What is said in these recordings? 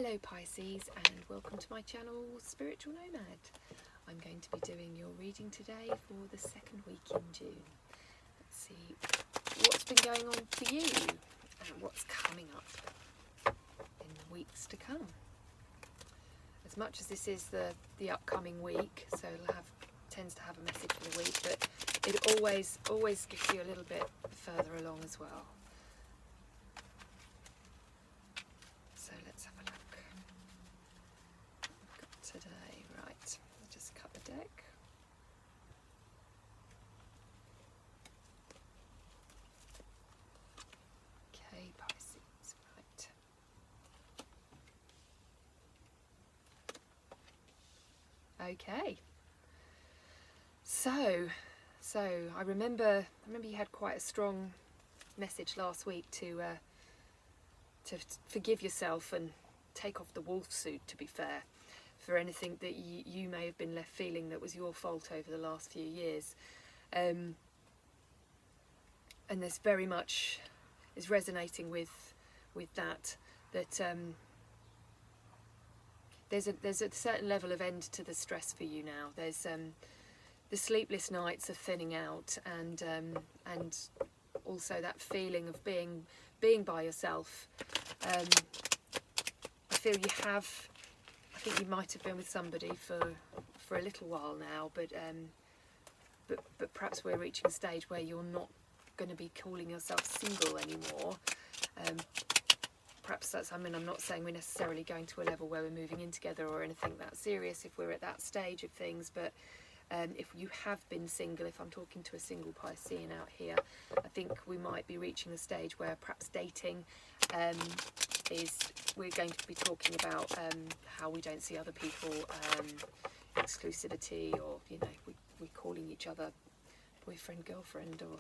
Hello Pisces, and welcome to my channel Spiritual Nomad. I'm going to be doing your reading today for the second week in June. Let's see what's been going on for you and what's coming up in the weeks to come. As much as this is the upcoming week, so it'll tends to have a message for the week, but it always gives you a little bit further along as well. So let's have a look. We've got today, right, I'll just cut the deck. Okay, Pisces, right. Okay. So I remember you had quite a strong message last week to forgive yourself and take off the wolf suit, to be fair, for anything that you may have been left feeling that was your fault over the last few years. And there's very much is resonating with that there's a certain level of end to the stress for you now. There's the sleepless nights are thinning out, and also that feeling of being by yourself. I feel I think you might have been with somebody for a little while now, but perhaps we're reaching a stage where you're not going to be calling yourself single anymore. Perhaps that's, I'm not saying we're necessarily going to a level where we're moving in together or anything that serious if we're at that stage of things, but if you have been single, if I'm talking to a single Piscean out here, I think we might be reaching a stage where perhaps dating we're going to be talking about how we don't see other people, exclusivity, or we're calling each other boyfriend, girlfriend, or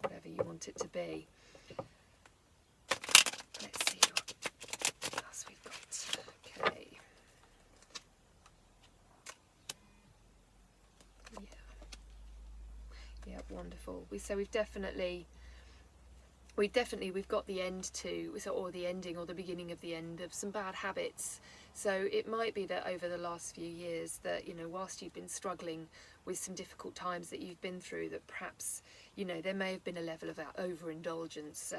whatever you want it to be. Let's see what else we've got. Okay. Yeah, wonderful. So we've got the end or the ending or the beginning of the end of some bad habits. So it might be that over the last few years that, whilst you've been struggling with some difficult times that you've been through, that perhaps, there may have been a level of overindulgence.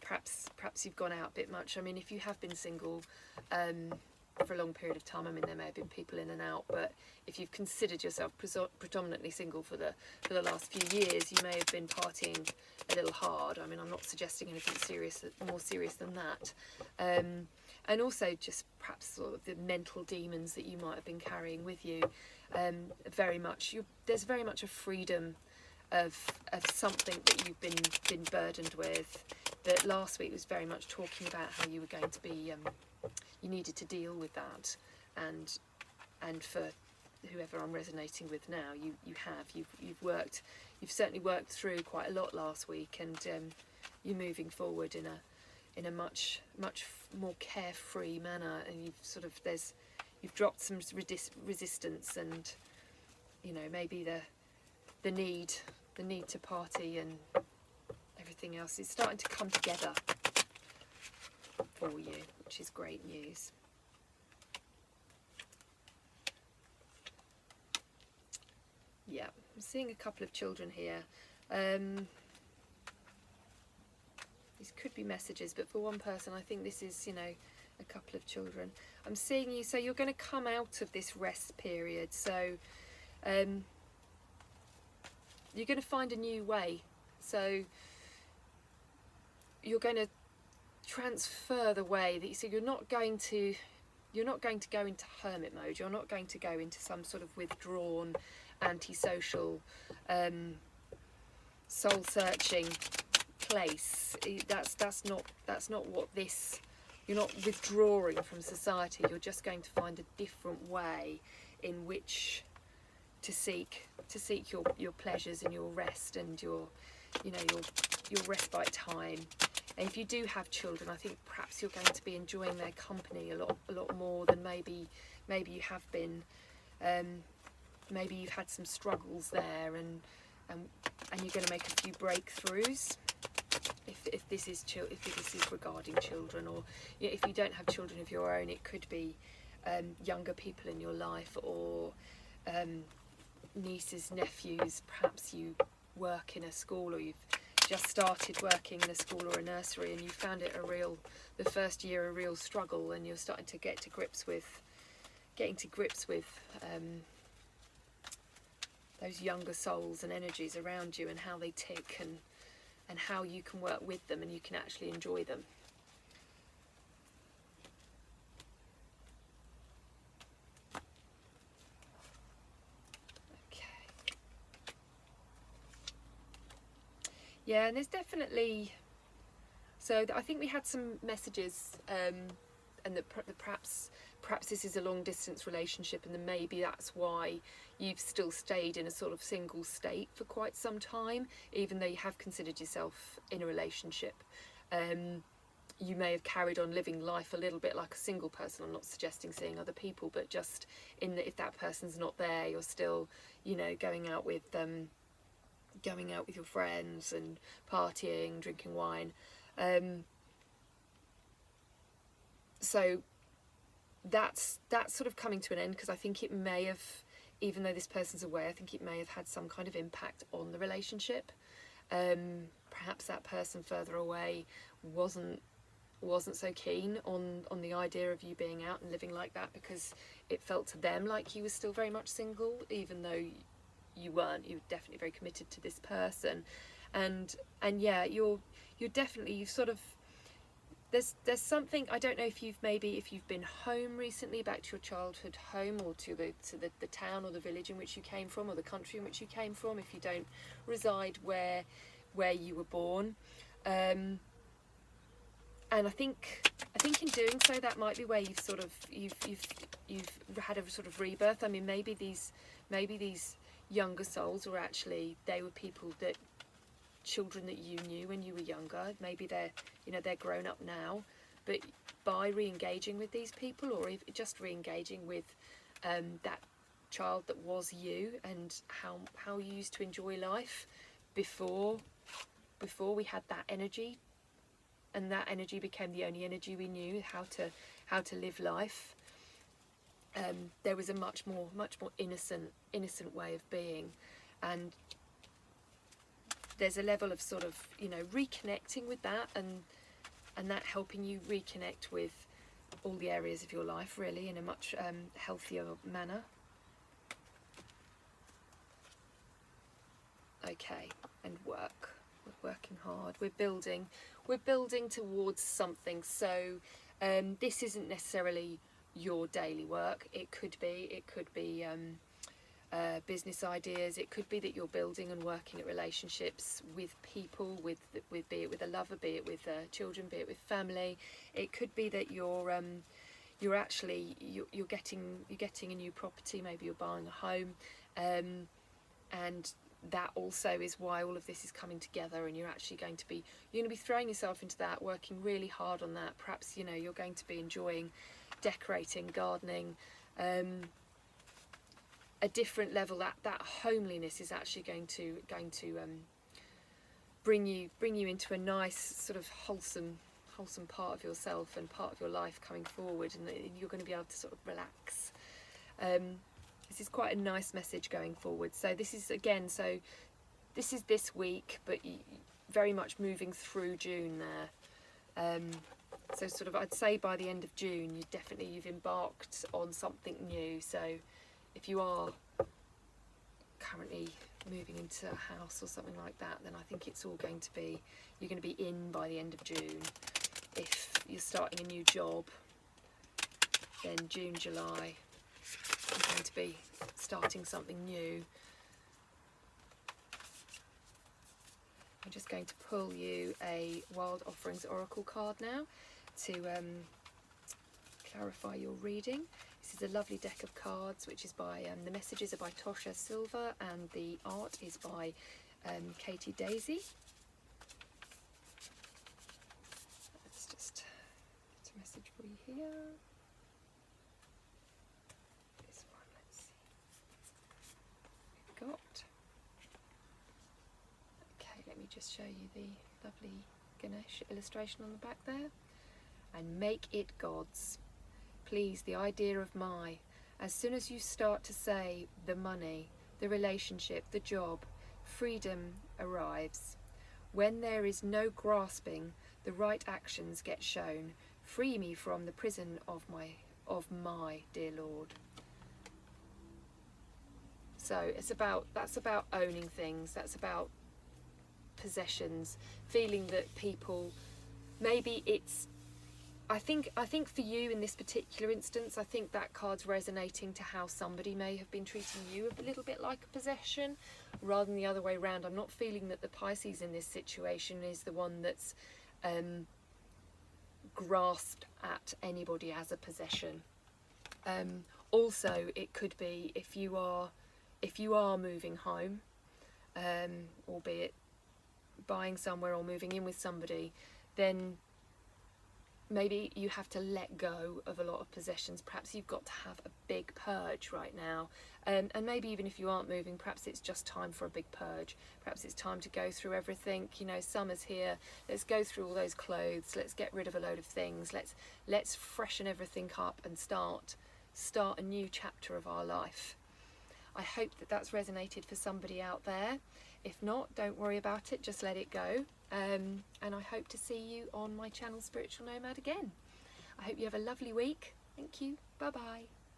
Perhaps you've gone out a bit much. I mean, if you have been single for a long period of time, there may have been people in and out, but if you've considered yourself predominantly single for the last few years, you may have been partying a little hard. I'm not suggesting anything more serious than that. And also just perhaps sort of the mental demons that you might have been carrying with you. There's very much a freedom of something that you've been burdened with. That last week was very much talking about how you were going to be, you needed to deal with that, and for whoever I'm resonating with now, you've certainly worked through quite a lot last week, and you're moving forward in a much more carefree manner, and you've dropped some resistance, and maybe the need to party and everything else is starting to come together for you, which is great news. Yeah, I'm seeing a couple of children here. These could be messages, but for one person I think this is, a couple of children. I'm seeing you, so you're going to come out of this rest period, so you're going to find a new way. So you're going to transfer the way that you're not going to go into hermit mode. You're not going to go into some sort of withdrawn, antisocial, soul-searching place. That's not what this. You're not withdrawing from society. You're just going to find a different way in which to seek your pleasures and your rest and your respite time. And if you do have children, I think perhaps you're going to be enjoying their company a lot more than maybe you have been. Maybe you've had some struggles there, and you're going to make a few breakthroughs if this is regarding children, or if you don't have children of your own, it could be younger people in your life, or nieces, nephews. Perhaps you work in a school, or you've just started working in a school or a nursery, and you found it the first year a real struggle, and you're starting to getting to grips with those younger souls and energies around you, and how they tick, and how you can work with them and you can actually enjoy them. Okay. Yeah, and there's definitely, so I think we had some messages, and that perhaps this is a long distance relationship, and then maybe that's why you've still stayed in a sort of single state for quite some time, even though you have considered yourself in a relationship. You may have carried on living life a little bit like a single person. I'm not suggesting seeing other people, but just in that if that person's not there, you're still, going out with your friends and partying, drinking wine. So that's sort of coming to an end, because I think it may have, even though this person's away, I think it may have had some kind of impact on the relationship. Perhaps that person further away wasn't so keen on the idea of you being out and living like that, because it felt to them like you were still very much single, even though you weren't. You were definitely very committed to this person, and yeah, you've sort of, there's something, I don't know if you've been home recently, back to your childhood home, or to the town or the village in which you came from, or the country in which you came from, if you don't reside where you were born. And I think in doing so, that might be where you've had a sort of rebirth. I mean, maybe these younger souls were actually, they were children that you knew when you were younger. Maybe they're grown up now, but by re-engaging with these people, or just re-engaging with that child that was you, and how you used to enjoy life before we had that energy, and that energy became the only energy we knew, how to live life. There was a much more innocent way of being, and there's a level of sort of reconnecting with that, and that helping you reconnect with all the areas of your life, really, in a much healthier manner. Okay, and work. We're working hard. We're building towards something. So this isn't necessarily your daily work. It could be business ideas. It could be that you're building and working at relationships with people, with be it with a lover, be it with children, be it with family. It could be that you're getting a new property. Maybe you're buying a home, and that also is why all of this is coming together, and you're going to be throwing yourself into that, working really hard on that. Perhaps you're going to be enjoying decorating, gardening, a different level. That homeliness is actually going to bring you into a nice sort of wholesome part of yourself and part of your life coming forward, and you're going to be able to sort of relax. This is quite a nice message going forward. So this is this week, but very much moving through June there. So sort of, I'd say by the end of June, you've embarked on something new. So if you are currently moving into a house or something like that, then I think it's all going to be, you're going to be in by the end of June. If you're starting a new job, then June, July, you're going to be starting something new. I'm just going to pull you a Wild Offerings Oracle card now to clarify your reading. This is a lovely deck of cards, which is by, the messages are by Tosha Silver, and the art is by Katie Daisy. Let's just get a message for you here. This one, let's see. We've got. Okay, let me just show you the lovely Ganesh illustration on the back there, and make it God's. Please, the idea of my, as soon as you start to say the money, the relationship, the job, freedom arrives. When there is no grasping, the right actions get shown. Free me from the prison of my dear Lord. So that's about owning things. That's about possessions. Feeling that people, maybe it's, I think for you in this particular instance, I think that card's resonating to how somebody may have been treating you a little bit like a possession, rather than the other way around. I'm not feeling that the Pisces in this situation is the one that's grasped at anybody as a possession. Also, it could be if you are moving home, albeit buying somewhere or moving in with somebody, then maybe you have to let go of a lot of possessions. Perhaps you've got to have a big purge right now. And maybe even if you aren't moving, perhaps it's just time for a big purge. Perhaps it's time to go through everything. You know, summer's here. Let's go through all those clothes. Let's get rid of a load of things. Let's freshen everything up and start a new chapter of our life. I hope that that's resonated for somebody out there. If not, don't worry about it. Just let it go. And I hope to see you on my channel Spiritual Nomad again. I hope you have a lovely week. Thank you. Bye bye.